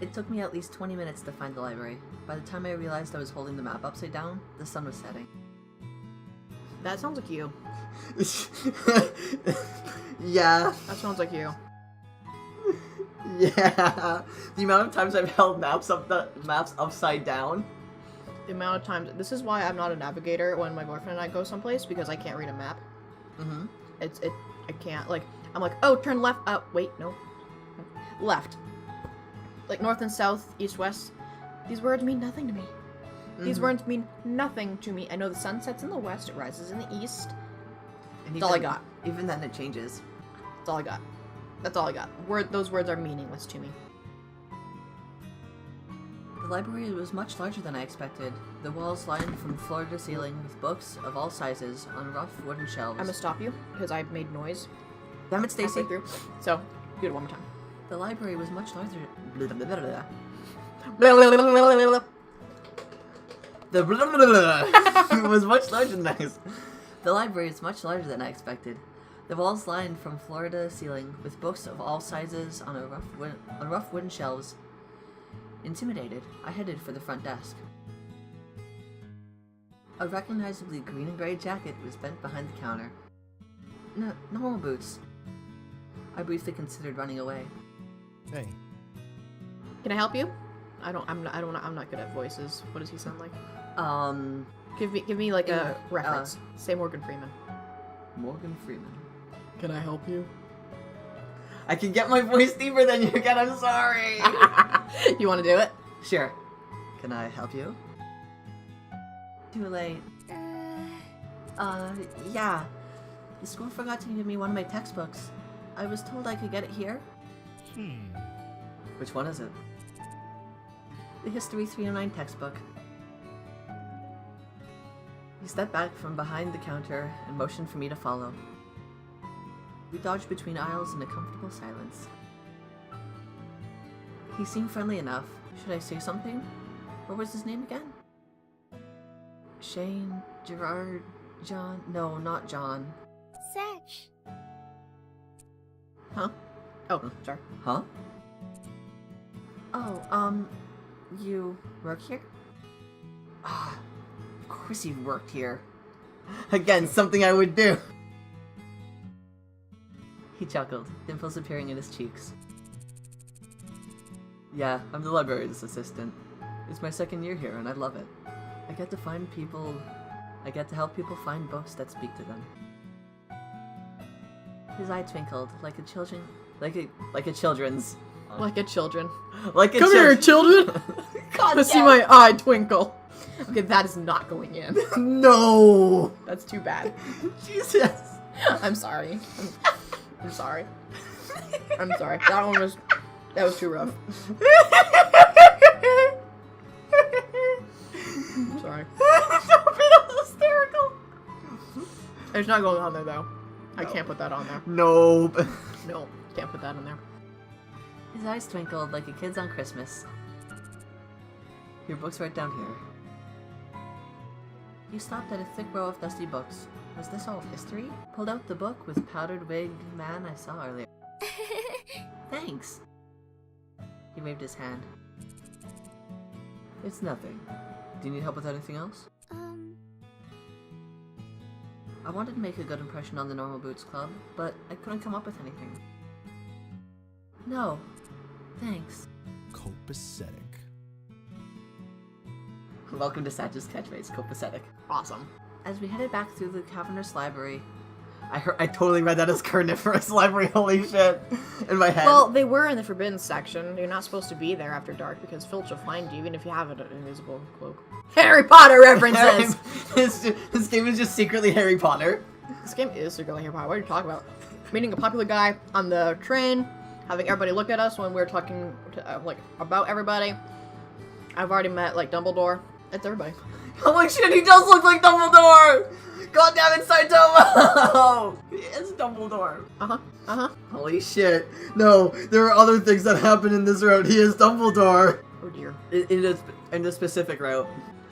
It took me at least 20 minutes to find the library. By the time I realized I was holding the map upside down, the sun was setting. That sounds like you. Yeah. That sounds like you. Yeah. The amount of times I've held maps upside down. The amount of times. This is why I'm not a navigator when my boyfriend and I go someplace, because I can't read a map. Mm-hmm. I can't, like, I'm like, oh, turn left, wait, no. Left. Like, north and south, east, west. These words mean nothing to me. These words mean nothing to me. I know the sun sets in the west, it rises in the east. And That's all I got. Even then it changes. That's all I got. That's all I got. Those words are meaningless to me. The library was much larger than I expected. The walls lined from floor to ceiling with books of all sizes on rough wooden shelves. I'm gonna stop you, because I made noise. Damn it, Stacy. halfway through. So, do it one more time. The library was much larger. The it was much larger than I. The library is much larger than I expected. The walls lined from floor to ceiling with books of all sizes on rough wooden shelves. Intimidated, I headed for the front desk. A recognizably green and gray jacket was bent behind the counter. Normal boots. I briefly considered running away. Hey. Can I help you? I'm not good at voices. What does he sound like? Give me like a reference. Say Morgan Freeman. Morgan Freeman. Can I help you? I can get my voice deeper than you can, I'm sorry. You want to do it? Sure. Can I help you? Too late. Yeah. The school forgot to give me one of my textbooks. I was told I could get it here. Which one is it? The History 309 textbook. He stepped back from behind the counter and motioned for me to follow. We dodged between aisles in a comfortable silence. He seemed friendly enough. Should I say something? What was his name again? Shane, Gerard, John? No, not John. Satch. Huh? Oh, sorry. Huh? Oh, you work here? Ah, of course you worked here. Again, something I would do. He chuckled, dimples appearing in his cheeks. Yeah, I'm the librarian's assistant. It's my second year here, and I love it. I get to help people find books that speak to them. His eye twinkled, like a children's. Like a children. Like a Come here, children! God, Let's see my eye twinkle. Okay, that is not going in. No! That's too bad. Jesus! I'm sorry. I'm sorry. I'm sorry. That was too rough. I'm sorry. Don't be that hysterical! It's not going on there though. I can't put that on there. Nope. No, can't put that in there. His eyes twinkled like a kid's on Christmas. Your book's right down here. He stopped at a thick row of dusty books. Was this all of history? Pulled out the book with powdered wig man I saw earlier. Thanks. He waved his hand. It's nothing. Do you need help with anything else? I wanted to make a good impression on the Normal Boots Club, but I couldn't come up with anything. No. Thanks. Copacetic. Welcome to Satch's catchphrase, copacetic. Awesome. As we headed back through the cavernous library, I totally read that as carnivorous library, holy shit, in my head. Well, they were in the forbidden section. You're not supposed to be there after dark because Filch will find you even if you have an invisible cloak. Harry Potter references! This game is just secretly Harry Potter. This game is secretly Harry Potter. What are you talking about? Meeting a popular guy on the train, having everybody look at us when we're talking to, about everybody. I've already met, Dumbledore. It's everybody. Holy shit, he does look like Dumbledore! God damn it, Saito! He is Dumbledore. Holy shit. No, there are other things that happen in this route. He is Dumbledore. Oh dear. In the specific route.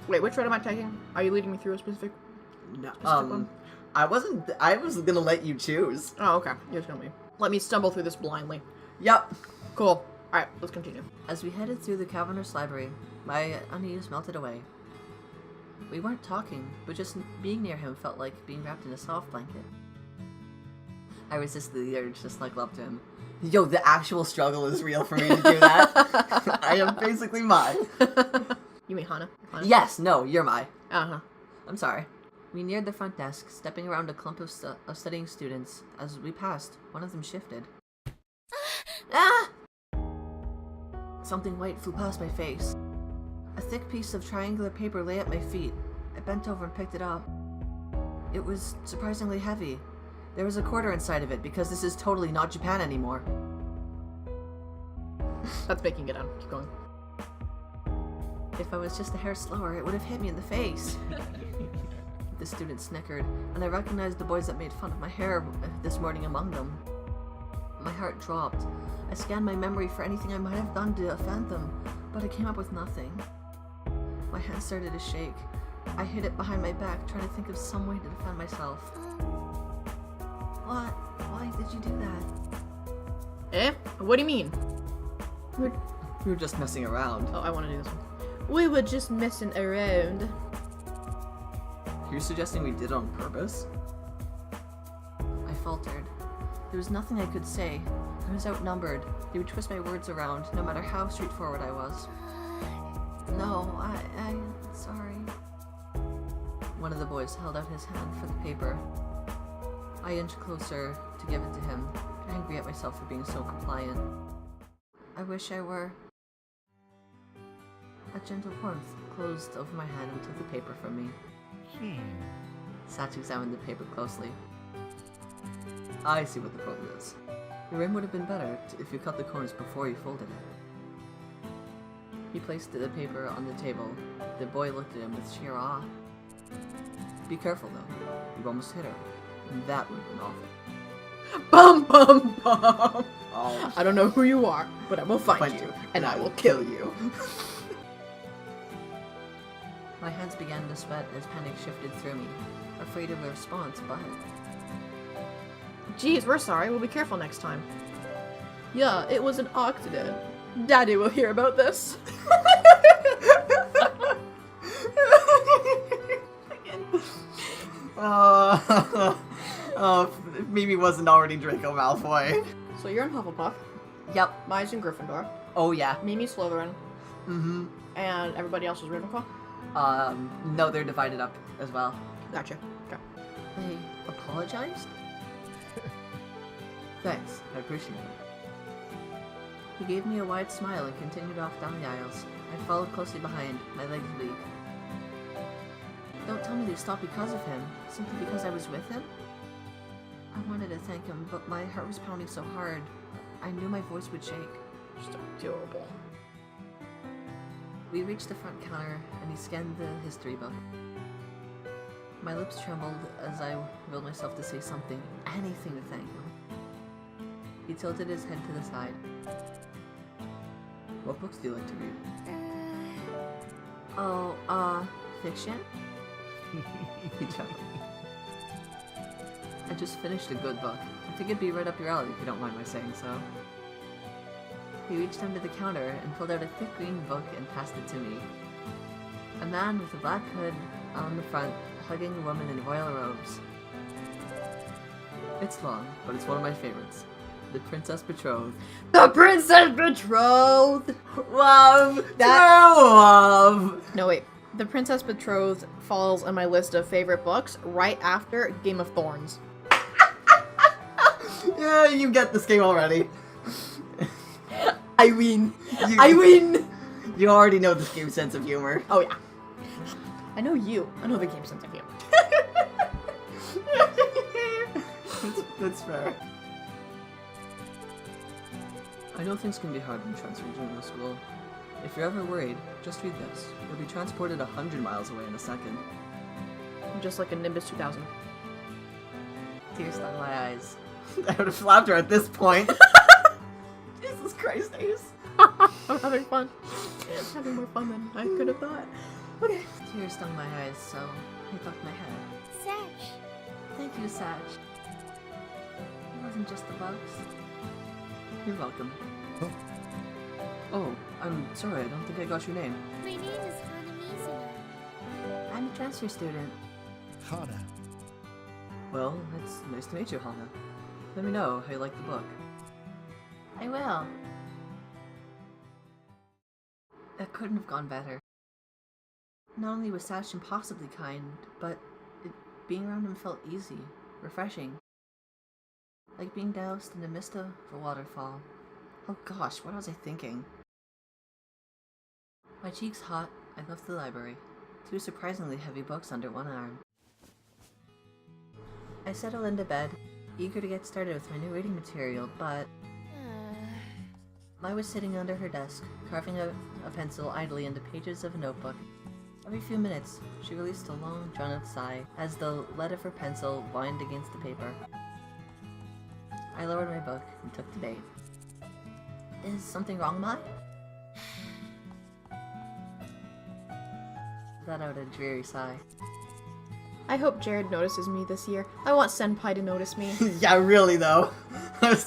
Wait, which route am I taking? Are you leading me through a specific one? I was gonna let you choose. Oh, okay. You're just gonna let me stumble through this blindly. Yep. Cool. Alright, let's continue. As we headed through the cavernous library, my unease melted away. We weren't talking, but just being near him felt like being wrapped in a soft blanket. I resisted the urge to snuggle up to him. Yo, the actual struggle is real for me to do that. I am basically Mai. You mean Hana? Hana? Yes, no, you're Mai. Uh-huh. I'm sorry. We neared the front desk, stepping around a clump of studying students. As we passed, one of them shifted. Ah! Something white flew past my face. A thick piece of triangular paper lay at my feet. I bent over and picked it up. It was surprisingly heavy. There was a quarter inside of it, because this is totally not Japan anymore. That's making it up. Keep going. If I was just a hair slower, it would have hit me in the face. The student snickered, and I recognized the boys that made fun of my hair this morning among them. My heart dropped. I scanned my memory for anything I might have done to offend them, but I came up with nothing. My hand started to shake. I hid it behind my back, trying to think of some way to defend myself. What? Why did you do that? Eh? What do you mean? We were just messing around. Oh, I want to do this one. We were just messing around. You're suggesting we did it on purpose? I faltered. There was nothing I could say. I was outnumbered. They would twist my words around, no matter how straightforward I was. No, I'm sorry. One of the boys held out his hand for the paper. I inched closer to give it to him, angry at myself for being so compliant. I wish I were. A gentle warmth closed over my hand and took the paper from me. Satch examined the paper closely. I see what the problem is. The rim would have been better if you cut the corners before you folded it. He placed the paper on the table. The boy looked at him with sheer awe. Be careful though. You've almost hit her. And that would have been awful. Bum bum bum! Oh, I don't know who you are, but I will find you, and I will kill you. My hands began to sweat as panic shifted through me, afraid of a response, but... Geez, we're sorry. We'll be careful next time. Yeah, it was an accident. Daddy will hear about this. If Mimi wasn't already Draco Malfoy. So you're in Hufflepuff. Yep. Mai's in Gryffindor. Oh yeah. Mimi's Slytherin. Mm-hmm. And everybody else is Ravenclaw? No, they're divided up as well. Gotcha. Okay. They apologized? Thanks, I appreciate it. He gave me a wide smile and continued off down the aisles. I followed closely behind, my legs weak. Don't tell me they stopped because of him, simply because I was with him? I wanted to thank him, but my heart was pounding so hard, I knew my voice would shake. Just adorable. We reached the front counter, and he scanned the history book. My lips trembled as I willed myself to say something, anything to thank him. He tilted his head to the side. What books do you like to read? Oh, fiction? He chuckled. I just finished a good book. I think it'd be right up your alley if you don't mind my saying so. He reached under the counter and pulled out a thick green book and passed it to me. A man with a black hood on the front, hugging a woman in royal robes. It's long, but it's one of my favorites. The Princess Betrothed. The Princess Betrothed! Love! That- True love! No, wait. The Princess Betrothed falls on my list of favorite books right after Game of Thorns. Yeah, you get this game already. I win! You, I win! You already know this game's sense of humor. Oh, yeah. I know you. I know the game sense of you. That's fair. I know things can be hard when transferring to a new school. If you're ever worried, just read this. You'll be transported 100 miles away in a second. Just like a Nimbus 2000. Tears stung my eyes. I would have slapped her at this point. Jesus Christ, Ace. I'm having fun. I'm having more fun than I could have thought. Okay. Tears stung my eyes, so I ducked my head. Satch. Thank you, Satch. It wasn't just the bugs. You're welcome. Oh, I'm sorry, I don't think I got your name. My name is Hana Mizuna. I'm a transfer student. Hana. Well, it's nice to meet you, Hana. Let me know how you like the book. I will. That couldn't have gone better. Not only was Sash impossibly kind, but being around him felt easy, refreshing. Like being doused in the mist of a waterfall. Oh gosh, what was I thinking? My cheeks hot, I left the library. 2 surprisingly heavy books under one arm. I settled into bed, eager to get started with my new reading material, but Mai was sitting under her desk, carving a pencil idly into pages of a notebook. Every few minutes, she released a long, drawn-out sigh as the lead of her pencil whined against the paper. I lowered my book and took the bait. Is something wrong, Mai? Let out a dreary sigh. I hope Jared notices me this year. I want Senpai to notice me. Yeah, really though.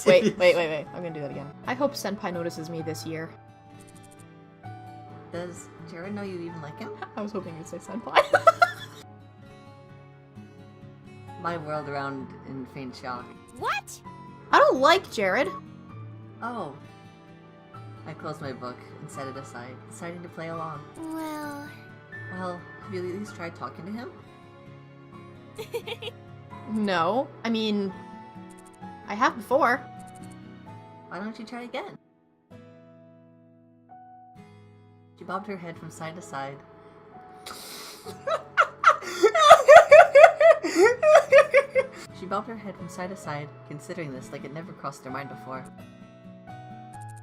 Wait. I'm gonna do that again. I hope Senpai notices me this year. Does Jared know you even like him? I was hoping you'd say Senpai. Mai whirled around in faint shock. What? I don't like Jared. Oh. I closed my book and set it aside, deciding to play along. Well... Well, have you at least tried talking to him? No. I mean, I have before. Why don't you try again? She bobbed her head from side to side. She bobbed her head from side to side, considering this like it never crossed her mind before.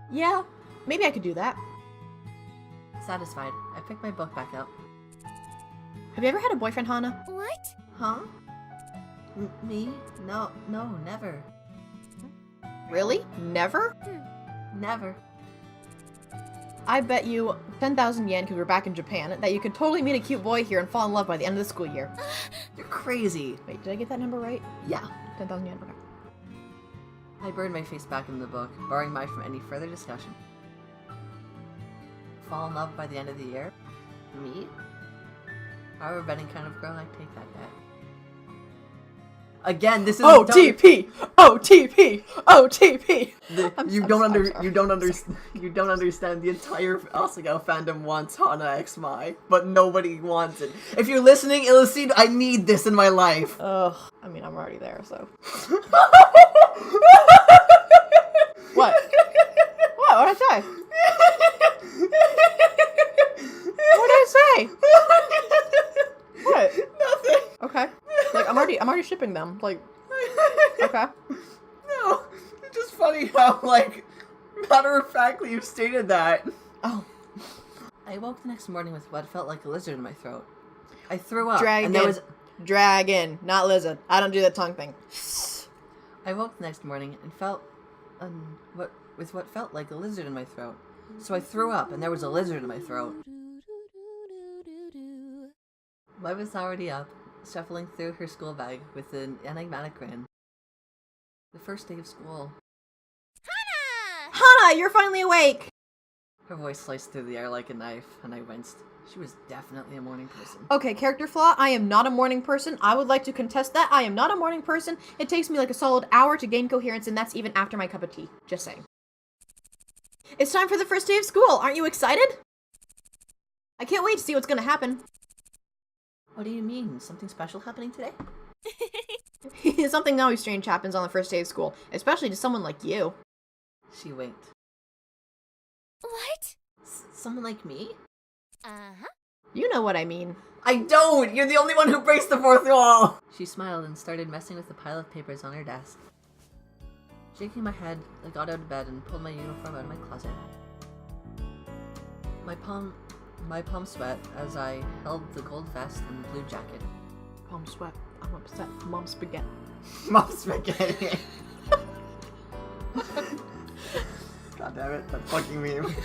Yeah, maybe I could do that. Satisfied, I picked my book back up. Have you ever had a boyfriend, Hana? What? Huh? Me? No, never. Really? Never? Never. I bet you 10,000 yen, because we're back in Japan, that you could totally meet a cute boy here and fall in love by the end of the school year. You're crazy. Wait, did I get that number right? Yeah. 10,000 yen, okay. I burned my face back in the book, barring Mai from any further discussion. Fall in love by the end of the year? Me? If I were a betting kind of girl, I'd take that bet. Again, this is OTP! OTP! OTP! You don't understand. The entire Asagao fandom wants Hana X Mai, but nobody wants it. If you're listening, Illucide, I need this in my life. Ugh. I mean, I'm already there, so. What? What? What'd I say? What'd I say? What? Nothing. Okay. Like, I'm already shipping them. Like, okay. No, it's just funny how, like, matter-of-factly you stated that. Oh. I woke the next morning with what felt like a lizard in my throat. I threw up, Dragon. and there was... Dragon, not lizard. I don't do that tongue thing. I woke the next morning and felt... with what felt like a lizard in my throat. So I threw up, and there was a lizard in my throat. Mai was already up, shuffling through her school bag with an enigmatic grin. The first day of school. Hana! Hana, you're finally awake! Her voice sliced through the air like a knife, and I winced. She was definitely a morning person. Okay, character flaw, I am not a morning person. I would like to contest that. I am not a morning person. It takes me like a solid hour to gain coherence, and that's even after my cup of tea. Just saying. It's time for the first day of school. Aren't you excited? I can't wait to see what's gonna happen. What do you mean? Something special happening today? Something always strange happens on the first day of school, especially to someone like you. She winked. What? Someone like me? Uh-huh. You know what I mean. I don't! You're the only one who breaks the fourth wall! She smiled and started messing with the pile of papers on her desk. Shaking my head, I got out of bed and pulled my uniform out of my closet. My palm sweat as I held the gold vest and the blue jacket. Palm sweat. I'm upset. Mom spaghetti. Mom spaghetti. God damn it, that fucking meme.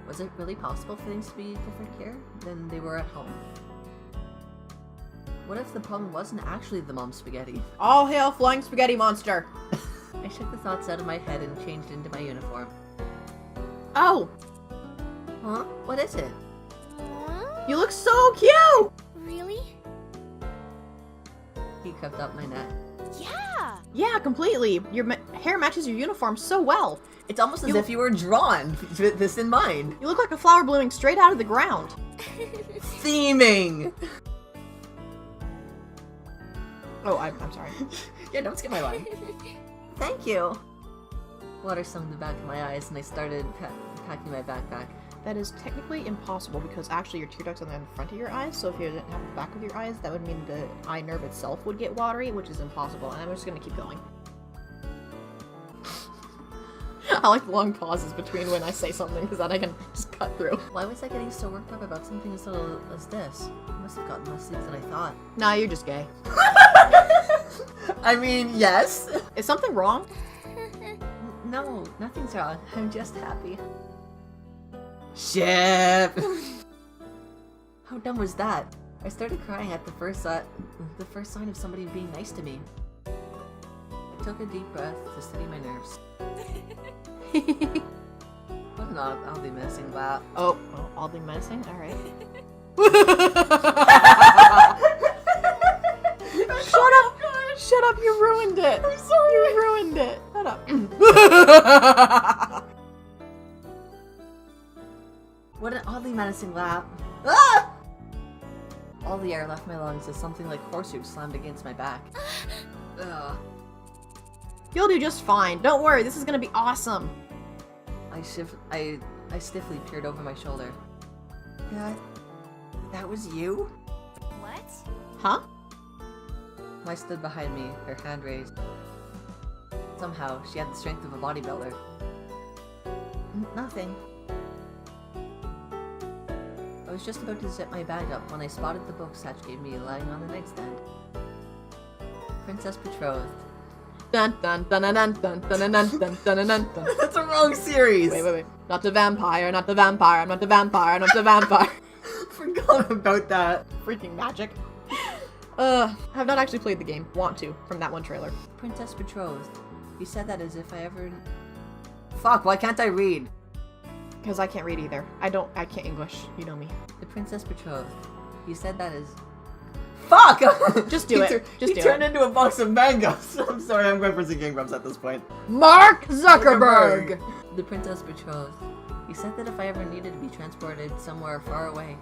Was it really possible for things to be different here than they were at home? What if the problem wasn't actually the mom spaghetti? All hail flying spaghetti monster. I shook the thoughts out of my head and changed into my uniform. Oh, Huh? What is it? Huh? you look so cute! Really? He crept up my neck. Yeah! Yeah, completely. Your hair matches your uniform so well. It's almost as You- if you were drawn with this in mind. You look like a flower blooming straight out of the ground. Theming! Oh, I'm sorry. Yeah, don't skip my line. Thank you! Water stung the back of my eyes and I started packing my backpack. That is technically impossible because actually your tear ducts are on the front of your eyes, so if you didn't have the back of your eyes, that would mean the eye nerve itself would get watery, which is impossible, and I'm just gonna keep going. I like the long pauses between when I say something because then I can just cut through. Why was I getting so worked up about something as little as this? I must have gotten less sleep than I thought. Nah, you're just gay. I mean, yes. Is something wrong? No, nothing's wrong. I'm just happy. Ship. How dumb was that? I started crying at the first sign of somebody being nice to me. I took a deep breath to steady my nerves. What an oddly menacing laugh. Oh, oddly menacing? Alright. Shut up! Shut up, you ruined it! I'm sorry! You ruined it! Shut up. What an oddly menacing laugh. Ah! All the air left my lungs as something like horseshoe slammed against my back. Ugh. You'll do just fine. Don't worry, this is gonna be awesome. I stiffly peered over my shoulder. That was you? What? Huh? Mai stood behind me, her hand raised. Somehow, she had the strength of a bodybuilder. Nothing. I was just about to zip my bag up when I spotted the book Satch gave me lying on the nightstand. Princess Betrothed. Dun dun dun dun dun dun dun dun dun dun dun dun. That's a wrong series. Wait. Not the vampire, not the vampire, I'm not the vampire, not the vampire. Forgot about that. Freaking magic. Have not actually played the game. Want to, from that one trailer. Princess Betrothed. You said that as if I ever... Fuck, why can't I read? Because I can't read either. I can't English. You know me. The Princess Betrothed. You said that as... Fuck! Just do it. Just he do turned it. into a box of mangoes. I'm sorry, I'm referencing King Grumps at this point. Mark Zuckerberg! The Princess Betrothed. You said that if I ever needed to be transported somewhere far away,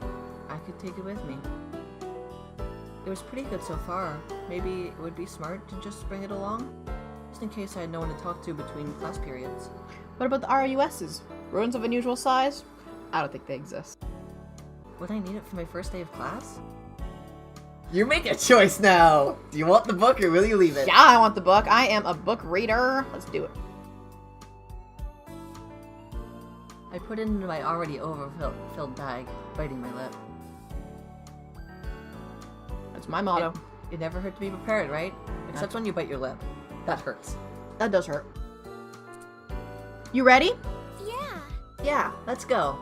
I could take it with me. It was pretty good so far. Maybe it would be smart to just bring it along? Just in case I had no one to talk to between class periods. What about the RUSs? Ruins of unusual size? I don't think they exist. Would I need it for my first day of class? You make a choice now. Do you want the book or will you leave it? Yeah, I want the book. I am a book reader. Let's do it. I put it into my already overfilled bag, biting my lip. That's my motto. It never hurt to be prepared, right? Except when you bite your lip. That hurts. That does hurt. You ready? Yeah. Yeah, let's go.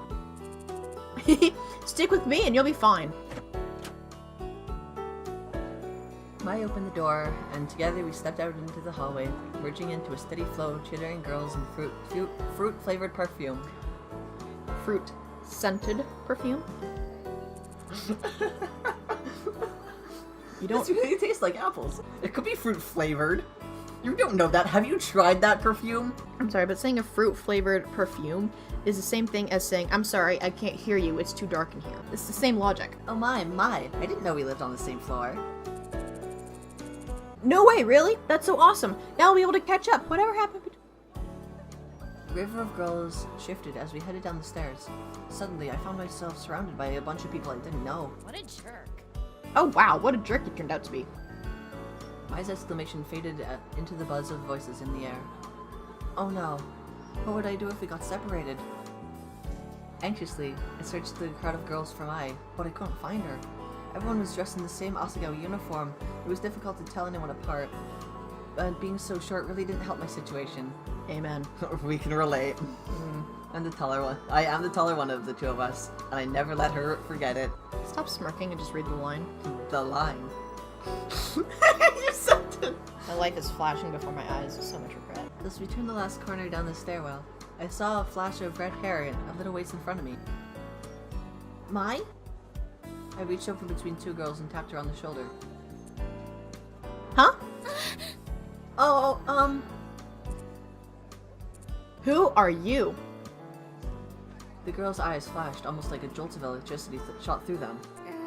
Stick with me and you'll be fine. Mai opened the door, and together we stepped out into the hallway, merging into a steady flow of chittering girls and fruit-flavored perfume. Fruit-scented perfume? You This don't... really tastes like apples. It could be fruit flavored. You don't know that. Have you tried that perfume? I'm sorry, but saying a fruit-flavored perfume is the same thing as saying, I'm sorry, I can't hear you, it's too dark in here. It's the same logic. Oh my, I didn't know we lived on the same floor. No way, really? That's so awesome. Now we'll be able to catch up. Whatever happened? The river of girls shifted as we headed down the stairs. Suddenly, I found myself surrounded by a bunch of people I didn't know. What a jerk. Oh wow, what a jerk you turned out to be. Mai's exclamation faded into the buzz of voices in the air. Oh no. What would I do if we got separated? Anxiously, I searched the crowd of girls for Mai, but I couldn't find her. Everyone was dressed in the same Asagao uniform. It was difficult to tell anyone apart. But being so short really didn't help my situation. Amen. We can relate. I'm the taller one. I am the taller one of the two of us, and I never let her forget it. Stop smirking and just read the line. The line. You said it. My life is flashing before my eyes with so much regret. As we turned the last corner down the stairwell, I saw a flash of red hair a little ways in front of me. Mine? I reached over between two girls and tapped her on the shoulder. Huh? Oh, Who are you? The girl's eyes flashed, almost like a jolt of electricity shot through them.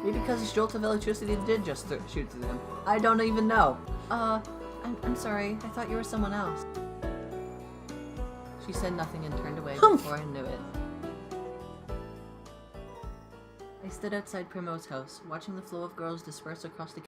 Maybe because a jolt of electricity did just shoot through them. I don't even know. I'm sorry. I thought you were someone else. She said nothing and turned away before I knew it. I stood outside Primo's house, watching the flow of girls disperse across the